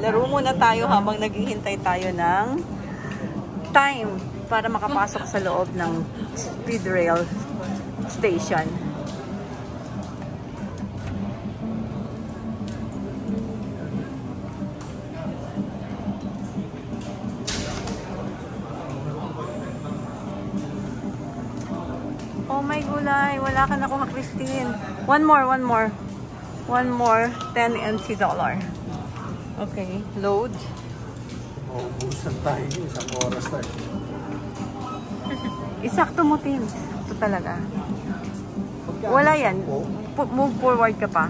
Laro muna tayo habang naghihintay tayo ng time para makapasok sa loob ng speed rail station. Oh my gulay, wala ka na kuha, Christine. One more. 10 NT dollar. Okay, load. Maubusan tayo, isang oras tayo. Isakto mo, Tim. Ito talaga. Wala yan. Move forward ka pa.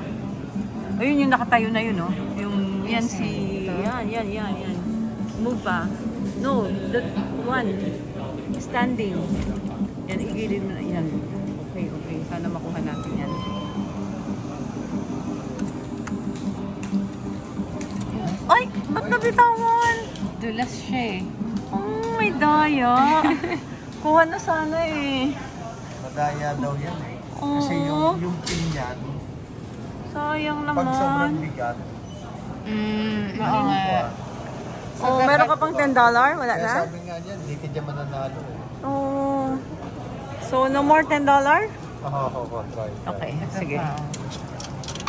Ayun yung nakatayo na yun, no? Yung, yan si... Yan. Move pa. No, that one. Standing. Yan, igilid mo na. Yan. Okay. Sana makuha natin yan. Ay! Ba't nabitawan? Dulas siya eh. Oh, may daya. Kuha na sana eh. Madaya daw yan eh. Oo. Kasi yung pin yan, Sayang pag sobrang naman. bigat, Oo nga. Oh, meron ka pang $10? Wala kaya na? sabi nga niyan, hindi ka dyan mananalo eh. Oh. So, no more $10? Try. Okay, sige.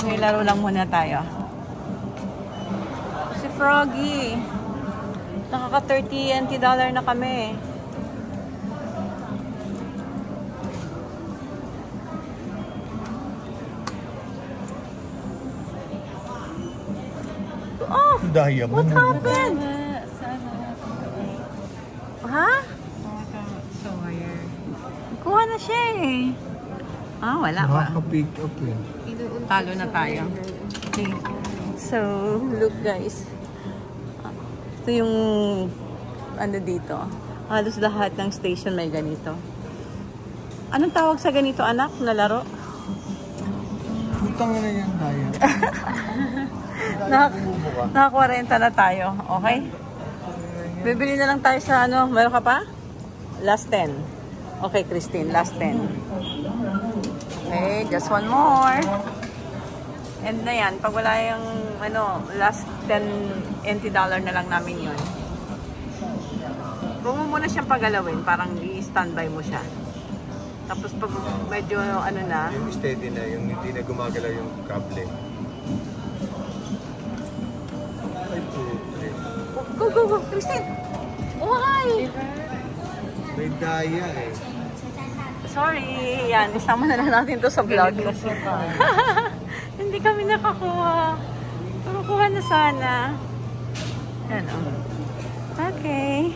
May laro lang muna tayo. Si Froggy. Nakaka-30 NT dollar na kami. Oh! Diamond. What happened? Ha? So weird. Kuha na siya eh. Ah, wala pa. Nakaka-pick up eh. Talo na tayo. Okay. So, look guys. Ito yung ano dito. Halos lahat ng station may ganito. Anong tawag sa ganito, anak, na laro? Putang na yan, Daya. Naka 40 na tayo. Okay? Bibili na lang tayo sa ano. Meron ka pa? Last 10. Okay, Christine. Last 10. Okay, just one more. And na yan. Pag wala yung ano, last 10 NT dollar na lang namin yun. Huwag mo muna siyang pagalawin. Parang i-standby mo siya. Tapos pag medyo ano na. Yung steady na, yung hindi na gumagalaw yung kable. 5, 2, 3. Go. Christine! Why? May daya eh. Sorry. Yan, isama na lang natin to sa vlog. Hindi kami nakakuha. Pero kuha na sana. Yan o. Okay.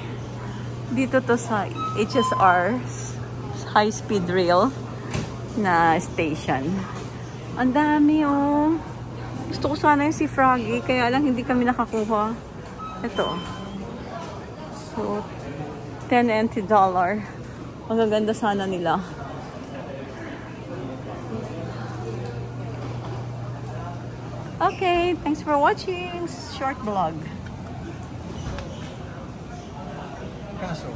Dito to sa HSR High Speed Rail na station. Ang dami oh. Gusto ko sana yung si Froggy, kaya lang hindi kami nakakuha. Ito. So, 10 NT dollar. Ang gaganda sana nila. Okay, thanks for watching. Short vlog. Kaso,